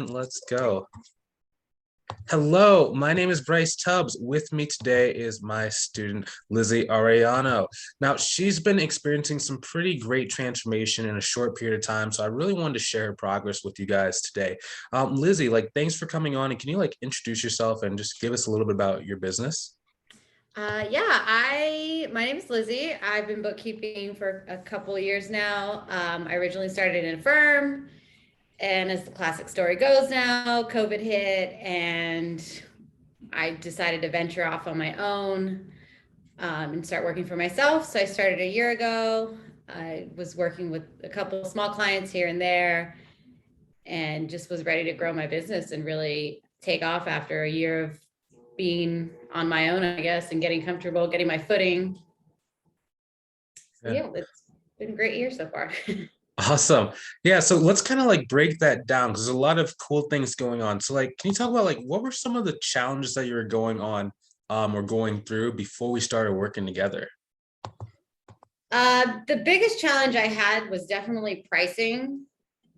Let's go. Hello, my name is Bryce Tubbs. With me today is my student, Lizzy Arellano. Now, she's been experiencing some pretty great transformation in a short period of time, so I really wanted to share her progress with you guys today. Lizzy, thanks for coming on, and can you introduce yourself and just give us a little bit about your business? My name is Lizzy. I've been bookkeeping for a couple of years now. I originally started in a firm, and as the classic story goes now, COVID hit and I decided to venture off on my own and start working for myself. So I started a year ago. I was working with a couple of small clients here and there and just was ready to grow my business and really take off after a year of being on my own, I guess, and getting comfortable, getting my footing. So yeah, it's been a great year so far. Awesome. Yeah, so let's kind of break that down because there's a lot of cool things going on. So can you talk about what were some of the challenges that you were going on or going through before we started working together? The biggest challenge I had was definitely pricing.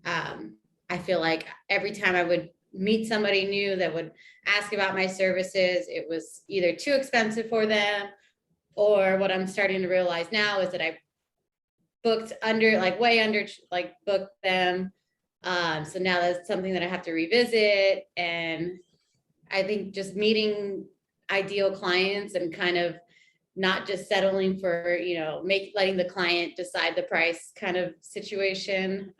I feel like every time I would meet somebody new that would ask about my services, it was either too expensive for them, or what I'm starting to realize now is that I booked under, way under, booked them. So now that's something that I have to revisit. And I think just meeting ideal clients and kind of not just settling for, letting the client decide the price kind of situation.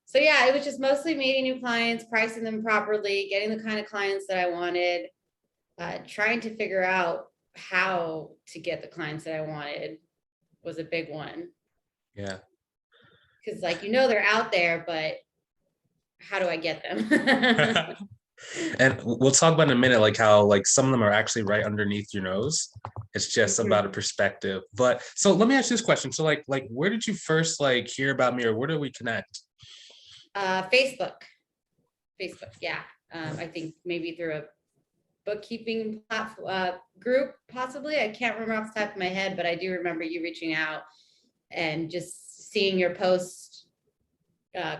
So yeah, it was just mostly meeting new clients, pricing them properly, getting the kind of clients that I wanted, trying to figure out how to get the clients that I wanted was a big one. Yeah. Because they're out there, but how do I get them? And we'll talk about in a minute, how some of them are actually right underneath your nose. It's just about a perspective. But so let me ask you this question. So where did you first hear about me, or where did we connect? Facebook. Yeah. I think maybe through a bookkeeping group, possibly. I can't remember off the top of my head, but I do remember you reaching out and just seeing your posts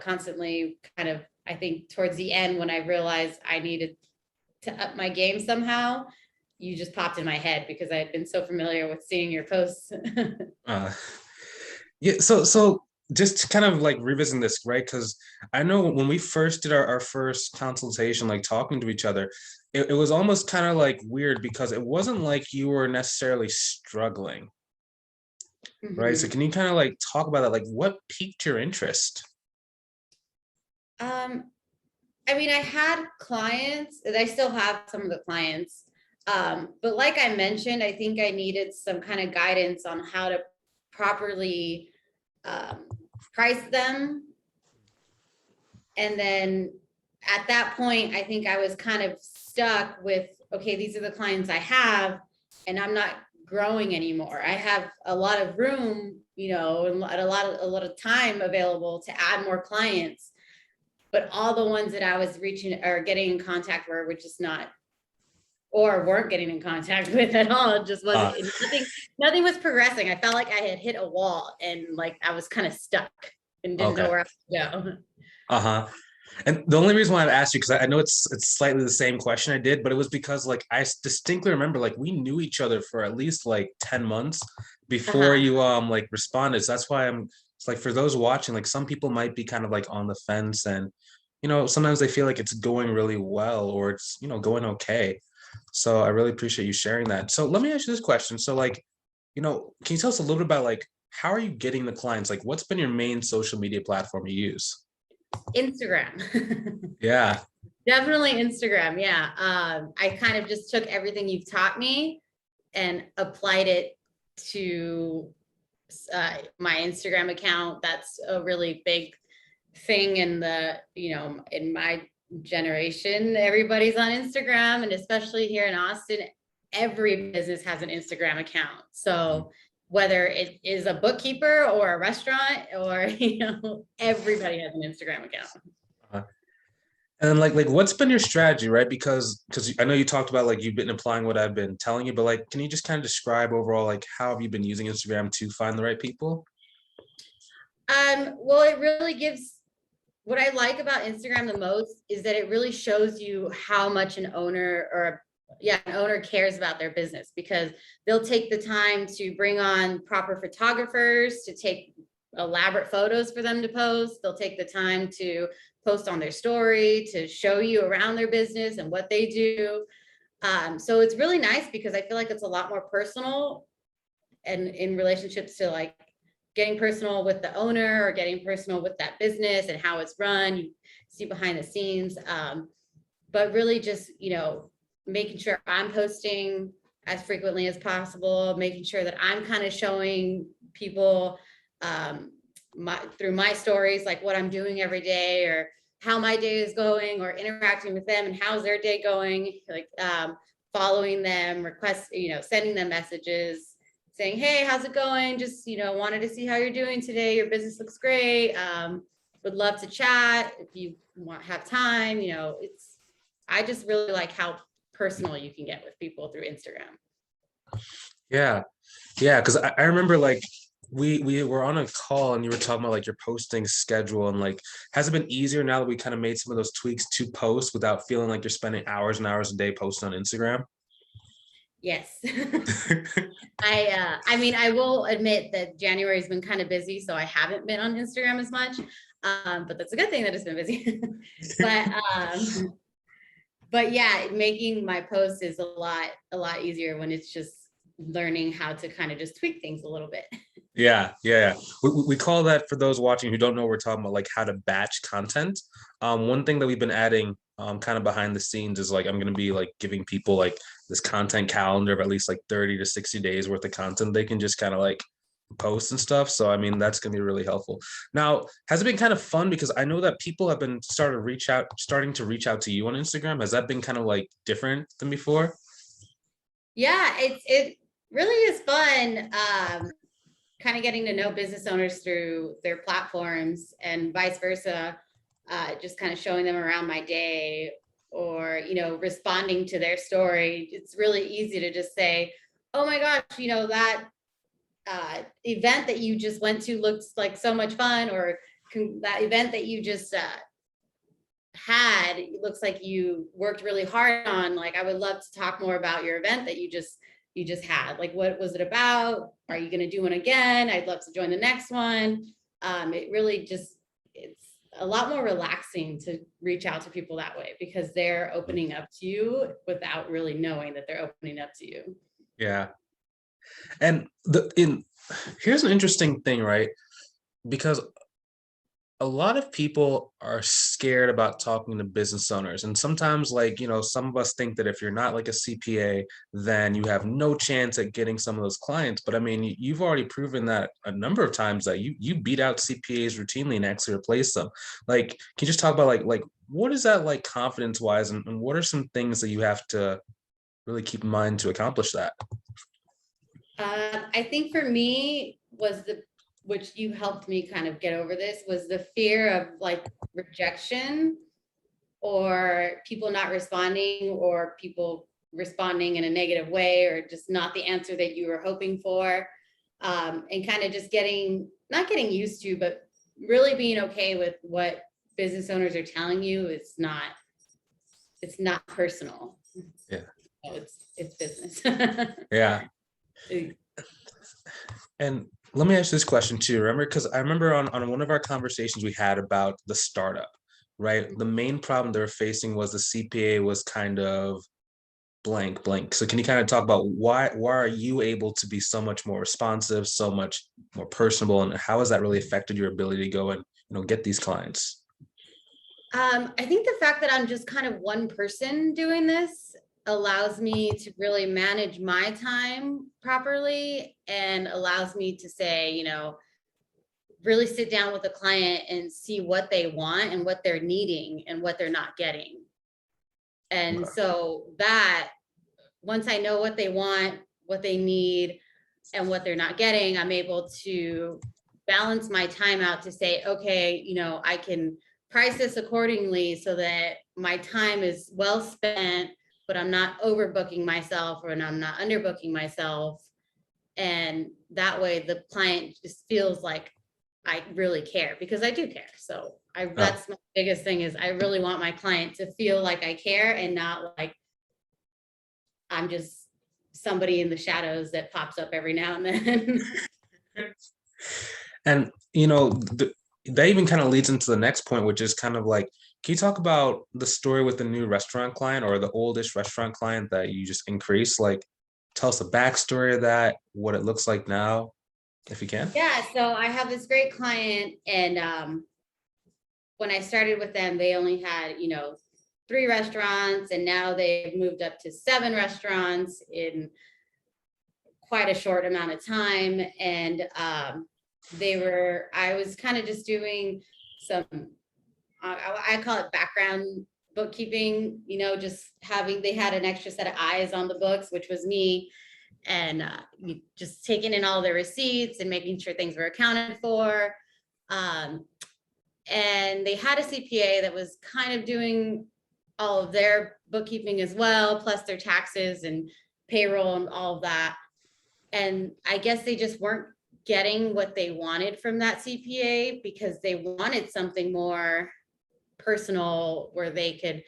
constantly. Kind of, I think towards the end when I realized I needed to up my game somehow, you just popped in my head because I had been so familiar with seeing your posts. Yeah, so just to kind of revisiting this, right? Because I know when we first did our first consultation, talking to each other, it was almost kind of weird because it wasn't like you were necessarily struggling, right? So can you kind of talk about that? What piqued your interest? I mean, I had clients, and I still have some of the clients. But like I mentioned, I think I needed some kind of guidance on how to properly price them. And then at that point, I think I was kind of stuck with, okay, these are the clients I have, and I'm not growing anymore. I have a lot of room, and a lot of time available to add more clients. But all the ones that I was reaching or getting in contact were just not, or weren't getting in contact with at all. It just wasn't, nothing was progressing. I felt like I had hit a wall and I was kind of stuck and didn't know where else to go. Uh-huh. And the only reason why I've asked you, because I know it's slightly the same question I did, but it was because I distinctly remember we knew each other for at least 10 months before you responded. So that's why it's for those watching, some people might be kind of on the fence, and sometimes they feel like it's going really well or it's going okay. So I really appreciate you sharing that. So let me ask you this question. So can you tell us a little bit about how are you getting the clients? What's been your main social media platform you use? Instagram. Yeah. Definitely Instagram. Yeah. I kind of just took everything you've taught me and applied it to my Instagram account. That's a really big thing in in my generation. Everybody's on Instagram, and especially here in Austin, every business has an Instagram account. So whether it is a bookkeeper or a restaurant or everybody has an Instagram account. And what's been your strategy, right? Because I know you talked about you've been applying what I've been telling you, but can you just kind of describe overall how have you been using Instagram to find the right people? Well, it really gives what I like about Instagram the most is that it really shows you how much an owner cares about their business, because they'll take the time to bring on proper photographers to take elaborate photos for them to post. They'll take the time to post on their story to show you around their business and what they do. So it's really nice because I feel like it's a lot more personal, and in relationships to like getting personal with the owner or getting personal with that business and how it's run. You see behind the scenes, but really just, making sure I'm posting as frequently as possible, making sure that I'm kind of showing people through my stories, like what I'm doing every day or how my day is going, or interacting with them and how's their day going, like following them, sending them messages saying, hey, how's it going? Just, wanted to see how you're doing today. Your business looks great. Would love to chat if you have time. I just really like how personal you can get with people through Instagram. Yeah. Yeah. Cause I remember like we were on a call and you were talking about like your posting schedule, and like, has it been easier now that we kind of made some of those tweaks to post without feeling like you're spending hours and hours a day posting on Instagram? Yes. I will admit that January has been kind of busy, so I haven't been on Instagram as much. But that's a good thing that it's been busy. But yeah, making my posts is a lot easier when it's just learning how to kind of just tweak things a little bit. Yeah. We call that, for those watching who don't know what we're talking about, like how to batch content. One thing that we've been adding kind of behind the scenes is like, I'm going to be like giving people like this content calendar of at least like 30 to 60 days worth of content they can just kind of like post and stuff. So I mean, that's going to be really helpful. Now, has it been kind of fun, because I know that people have been starting to reach out to you on Instagram? Has that been kind of like different than before? Yeah, it really is fun. Kind of getting to know business owners through their platforms and vice versa. Just kind of showing them around my day, or responding to their story. It's really easy to just say, oh my gosh, that event that you just went to looks like so much fun, or that event that you just had, it looks like you worked really hard on. Like, I would love to talk more about your event that you just had. Like, what was it about? Are you going to do one again? I'd love to join the next one. It really just, it's a lot more relaxing to reach out to people that way, because they're opening up to you without really knowing that they're opening up to you. Yeah. And here's an interesting thing, right? Because a lot of people are scared about talking to business owners. And sometimes, like, some of us think that if you're not like a CPA, then you have no chance at getting some of those clients. But I mean, you've already proven that a number of times that you beat out CPAs routinely and actually replace them. Like, can you just talk about like what is that like confidence wise, and what are some things that you have to really keep in mind to accomplish that? I think for me which you helped me kind of get over this, was the fear of like rejection, or people not responding, or people responding in a negative way, or just not the answer that you were hoping for. And kind of just not getting used to, but really being okay with what business owners are telling you. It's not personal. Yeah. It's business. Yeah. And let me ask this question too. Remember, because I remember on one of our conversations we had about the startup, right? The main problem they were facing was the CPA was kind of blank. So can you kind of talk about why are you able to be so much more responsive, so much more personable, and how has that really affected your ability to go and get these clients? I think the fact that I'm just kind of one person doing this allows me to really manage my time properly, and allows me to say, really sit down with the client and see what they want and what they're needing and what they're not getting. And so that once I know what they want, what they need, and what they're not getting, I'm able to balance my time out to say, okay, I can price this accordingly so that my time is well spent, but I'm not overbooking myself, or I'm not underbooking myself. And that way the client just feels like I really care, because I do care. So That's my biggest thing is I really want my client to feel like I care and not like I'm just somebody in the shadows that pops up every now and then. And that even kind of leads into the next point, which is kind of like, can you talk about the story with the new restaurant client or the oldish restaurant client that you just increased? Like, tell us the backstory of that, what it looks like now, if you can. Yeah, so I have this great client, and when I started with them, they only had, 3 restaurants, and now they've moved up to 7 restaurants in quite a short amount of time. And I was kind of just doing some, I call it background bookkeeping, just they had an extra set of eyes on the books, which was me. And just taking in all the receipts and making sure things were accounted for. And they had a CPA that was kind of doing all of their bookkeeping as well, plus their taxes and payroll and all of that. And I guess they just weren't getting what they wanted from that CPA because they wanted something more personal where they could,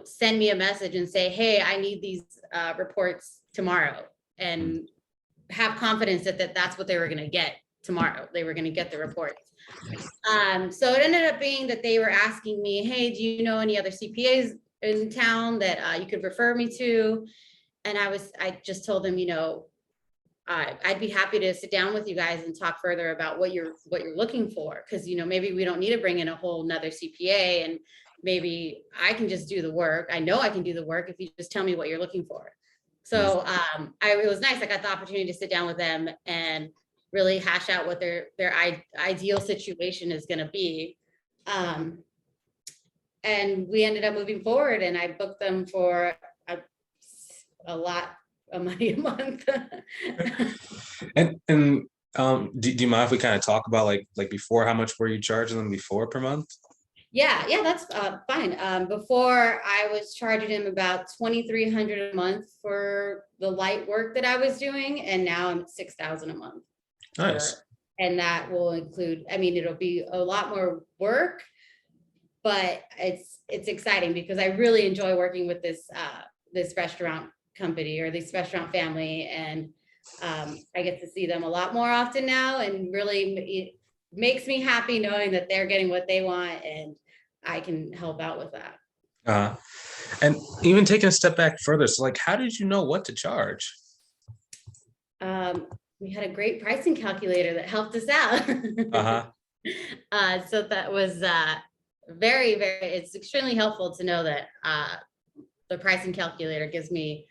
send me a message and say, hey, I need these reports tomorrow, and have confidence that that's what they were going to get tomorrow. They were going to get the reports. So it ended up being that they were asking me, hey, do you know any other CPAs in town that you could refer me to? And I just told them, I'd be happy to sit down with you guys and talk further about what you're looking for. Cause maybe we don't need to bring in a whole nother CPA, and maybe I can just do the work. I know I can do the work if you just tell me what you're looking for. So it was nice. I got the opportunity to sit down with them and really hash out what their ideal situation is going to be. And we ended up moving forward, and I booked them for a lot of money a month. And do you mind if we kind of talk about like before, how much were you charging them before per month? Yeah, that's fine. Before I was charging him about $2,300 a month for the light work that I was doing, and now I'm at $6,000 a month. Nice. And that will include, it'll be a lot more work, but it's exciting because I really enjoy working with this restaurant company or this restaurant family, and I get to see them a lot more often now, and really it makes me happy knowing that they're getting what they want and I can help out with that. And even taking a step back further, so like, how did you know what to charge? We had a great pricing calculator that helped us out. So that was very, very, it's extremely helpful to know that the pricing calculator gives me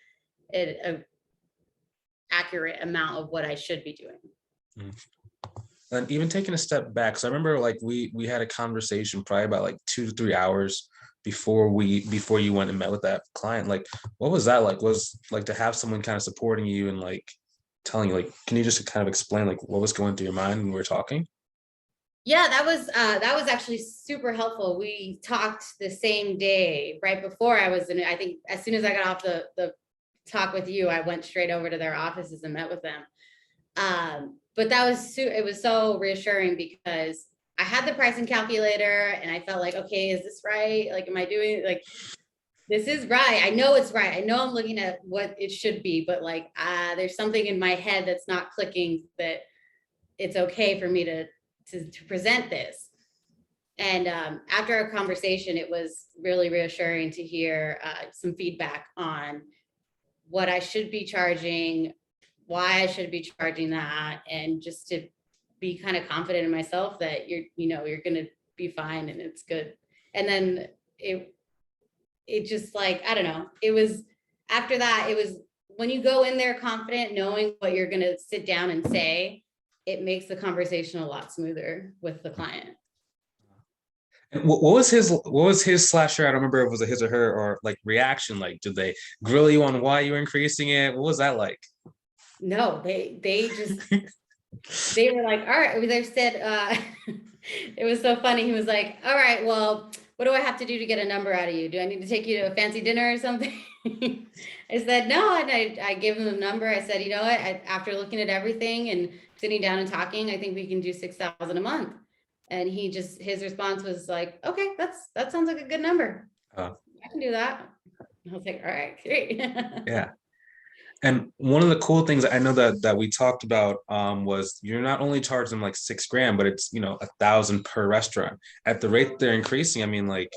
an accurate amount of what I should be doing. And even taking a step back, so I remember like we had a conversation probably about like 2 to 3 hours before you went and met with that client. Like, what was that like? Was like to have someone kind of supporting you and like telling you, like, can you just kind of explain like what was going through your mind when we were talking? Yeah, that was actually super helpful. We talked the same day right before I was in. I think as soon as I got off the talk with you, I went straight over to their offices and met with them. But it was so reassuring because I had the pricing calculator and I felt like, okay, is this right? Like, am I doing like, this is right. I know it's right. I know I'm looking at what it should be, but like, there's something in my head that's not clicking that it's okay for me to present this. And after our conversation, it was really reassuring to hear some feedback on what I should be charging, why I should be charging that, and just to be kind of confident in myself that you're going to be fine and it's good. And then it just like, I don't know, it was after that, it was when you go in there confident, knowing what you're going to sit down and say, it makes the conversation a lot smoother with the client. And what was his slasher? I don't remember if it was a his or her or like reaction. Like, did they grill you on why you were increasing it? What was that like? No, they just they were like, all right. They said it was so funny. He was like, all right, well, what do I have to do to get a number out of you? Do I need to take you to a fancy dinner or something? I said no, and I gave him the number. I said, you know what? After looking at everything and sitting down and talking, I think we can do $6,000 a month. And his response was like, okay, that sounds like a good number. Uh, I can do that. I was like, all right, great. yeah. And one of the cool things I know that we talked about was you're not only charging them like $6,000, but it's 1,000 per restaurant. At the rate they're increasing, I mean, like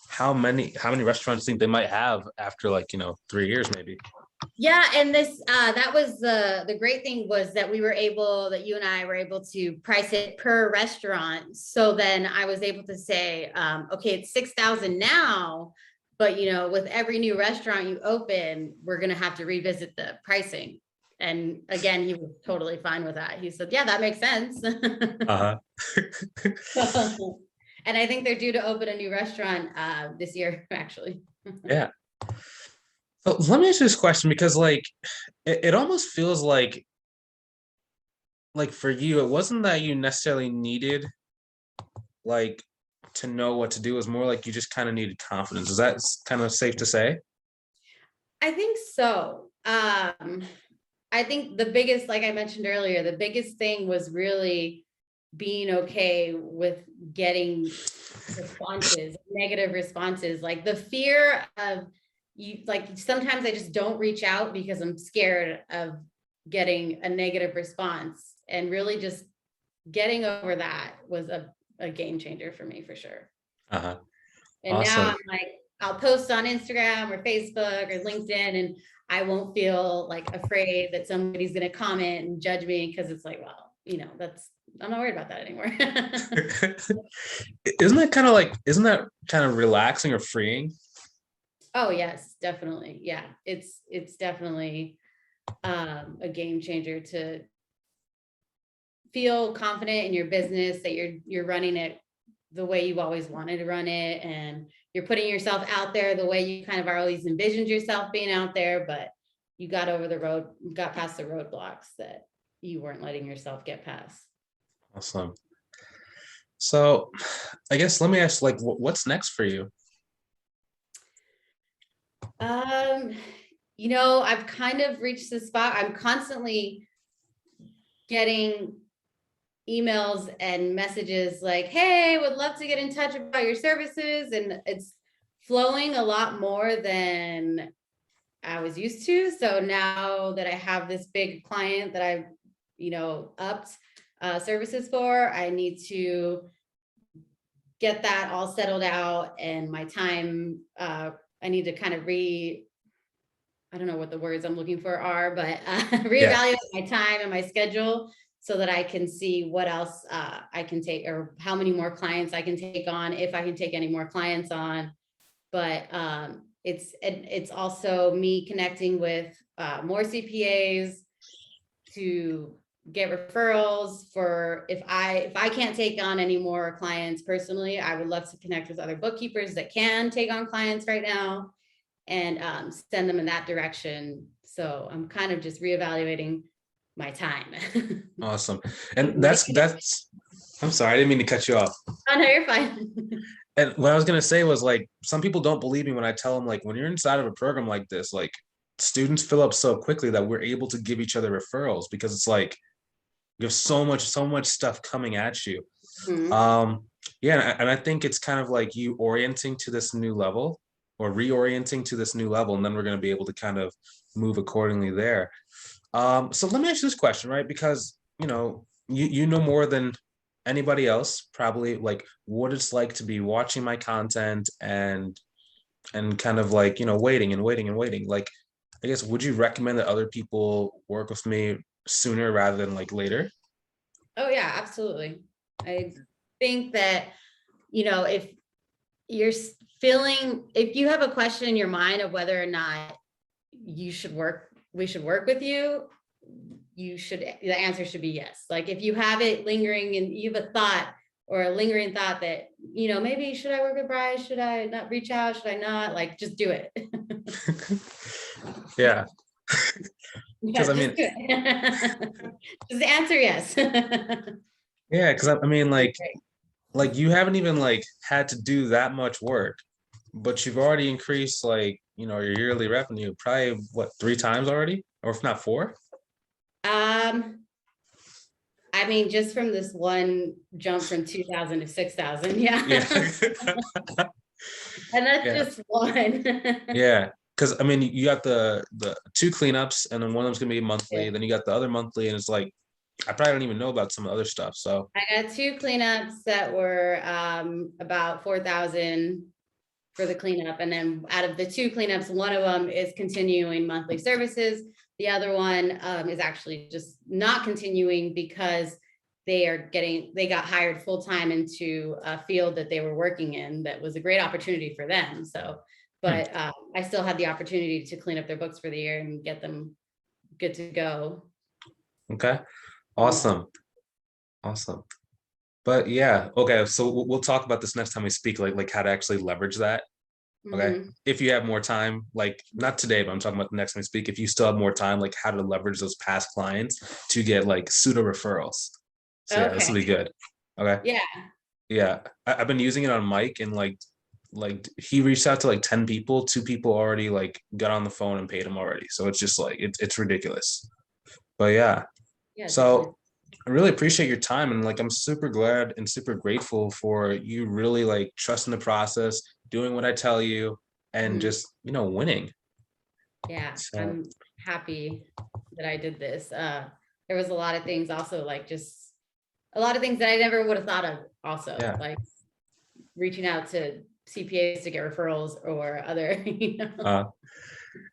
how many restaurants think they might have after 3 years maybe? Yeah, and that was the great thing was that you and I were able to price it per restaurant. So then I was able to say, okay, it's 6,000 now, but with every new restaurant you open, we're gonna have to revisit the pricing. And again, he was totally fine with that. He said, yeah, that makes sense. Uh-huh. And I think they're due to open a new restaurant this year, actually. Yeah. So let me ask you this question because it almost feels like for you, it wasn't that you necessarily needed like to know what to do. It was more like you just kind of needed confidence. Is that kind of safe to say? I think so. I think the biggest, like I mentioned earlier, the biggest thing was really being okay with getting responses, negative responses, like the fear of like sometimes I just don't reach out because I'm scared of getting a negative response, and really just getting over that was a game changer for me for sure. Uh-huh. And now Awesome. I'm like, I'll post on Instagram or Facebook or LinkedIn, and I won't feel like afraid that somebody's going to comment and judge me, because it's like, well, I'm not worried about that anymore. Isn't that kind of relaxing or freeing? Oh yes, definitely. Yeah, it's definitely a game changer to feel confident in your business, that you're running it the way you've always wanted to run it, and you're putting yourself out there the way you kind of always envisioned yourself being out there, but you got past the roadblocks that you weren't letting yourself get past. Awesome. So I guess let me ask, what's next for you? Um, I've kind of reached the spot. I'm constantly getting emails and messages like, hey, would love to get in touch about your services. And it's flowing a lot more than I was used to. So now that I have this big client that I've, upped services for, I need to get that all settled out, and my time, I need to kind of I don't know what the words I'm looking for are, but Yeah. reevaluate my time and my schedule so that I can see what else I can take, or how many more clients I can take on, if I can take any more clients on. But it's also me connecting with more CPAs to get referrals for, if I can't take on any more clients personally, I would love to connect with other bookkeepers that can take on clients right now, and send them in that direction. So I'm kind of just reevaluating my time. Awesome. And that's I'm sorry, I didn't mean to cut you off. Oh no, you're fine. And what I was gonna say was some people don't believe me when I tell them when you're inside of a program like this, students fill up so quickly that we're able to give each other referrals because it's you have so much stuff coming at you. Mhm. Yeah, and I think it's kind of like you orienting to this new level or reorienting to this new level, and then we're going to be able to kind of move accordingly there. So let me ask you this question, right? Because you know more than anybody else probably what it's like to be watching my content and kind of waiting and waiting and waiting. I guess, would you recommend that other people work with me sooner rather than later? Oh yeah, absolutely. I think that, if you're if you have a question in your mind of whether or not we should work with you, the answer should be yes. Like if you have it lingering and you have a thought or a lingering thought that, maybe should I work with Bryce? Should I not reach out? Should I not? Like, just do it. Yeah, because Yeah, I just mean, do it. Just answer yes. yeah, because I mean, Great. you haven't even had to do that much work, but you've already increased your yearly revenue probably what, 3 times already, or if not 4? Um, I mean, just from this one jump from 2,000 to 6,000, yeah. Yeah. And that's Yeah. just one. Yeah. Because I mean, you got the two cleanups, and then one of them's gonna be monthly. Yeah. Then you got the other monthly, and it's like I probably don't even know about some of the other stuff. So I got 2 cleanups that were about 4,000 for the cleanup. And then out of the 2 cleanups, one of them is continuing monthly services. The other one is actually just not continuing because they got hired full time into a field that they were working in. That was a great opportunity for them. So, but I still had the opportunity to clean up their books for the year and get them good to go. okay, awesome, But yeah, okay. So we'll talk about this next time we speak, like how to actually leverage that. Okay. Mhm. If you have more time, like not today, but I'm talking about the next time we speak. If you still have more time, like how to leverage those past clients to get like pseudo referrals. So yeah, this will Okay. be good. Okay. Yeah. Yeah. I've been using it on Mike, and like he reached out to like 10 people, 2 people already like got on the phone and paid him already. So it's just like it's ridiculous. But yeah. Yeah, definitely. So I really appreciate your time, and like I'm super glad and super grateful for you really like trusting the process, doing what I tell you, and Mhm. just winning. Yeah, So I'm happy that I did this. There was a lot of things also, like just a lot of things that I never would have thought of also, yeah. like reaching out to CPAs to get referrals or other, Uh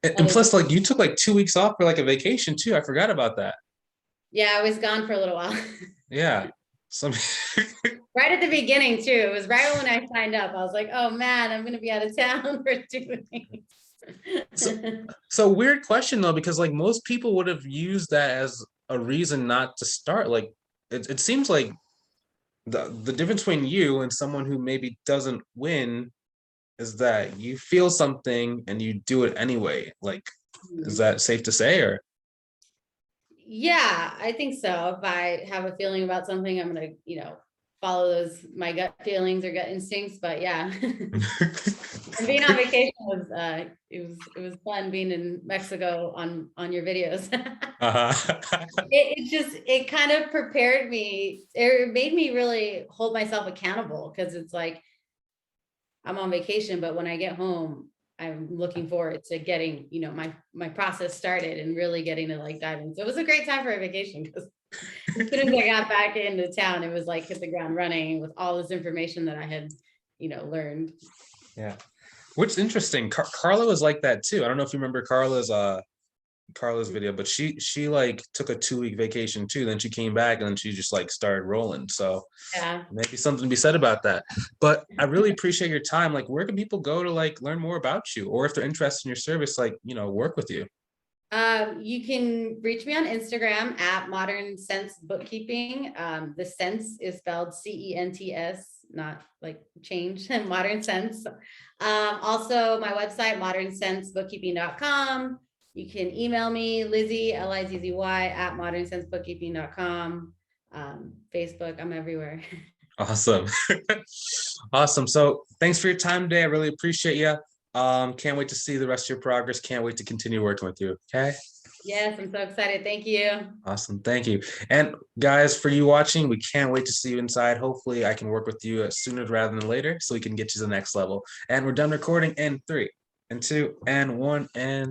and other plus things. like you took like 2 weeks off for like a vacation too. I forgot about that. Yeah, I was gone for a little while. Yeah. Some Right at the beginning too. It was right when I signed up. I was like, oh man, I'm gonna be out of town for 2 weeks. so, so weird question though, because like most people would have used that as a reason not to start. Like it seems like the difference between you and someone who maybe doesn't win is that you feel something and you do it anyway. Like, is that safe to say, or? Yeah, I think so. If I have a feeling about something, I'm gonna, follow my gut feelings or gut instincts. But yeah. And being on vacation was it was fun being in Mexico on your videos. Uh-huh. It kind of prepared me. It made me really hold myself accountable because it's like I'm on vacation, but when I get home, I'm looking forward to getting, my process started and really getting to like dive in. So it was a great time for a vacation because as soon as I got back into town, it was like hit the ground running with all this information that I had, learned. Yeah. Which interesting. Carla was like that too. I don't know if you remember Carla's video, but she like took a 2 week vacation too. Then she came back and then she just like started rolling. So Yeah. maybe something to be said about that. But I really appreciate your time. Like, where can people go to like learn more about you, or if they're interested in your service, like work with you? You can reach me on Instagram at Modern Sense Bookkeeping. The sense is spelled CENTS, not like change, Modern Sense. Also, my website, modernsensebookkeeping.com. You can email me, Lizzy, Lizzy, at modernsensebookkeeping.com. Facebook, I'm everywhere. Awesome. Awesome. So thanks for your time today. I really appreciate you. Can't wait to see the rest of your progress. Can't wait to continue working with you. Okay. Yes, I'm so excited. Thank you. Awesome. Thank you. And guys, for you watching, we can't wait to see you inside. Hopefully I can work with you sooner rather than later so we can get you to the next level. And we're done recording in 3 and 2 and 1 and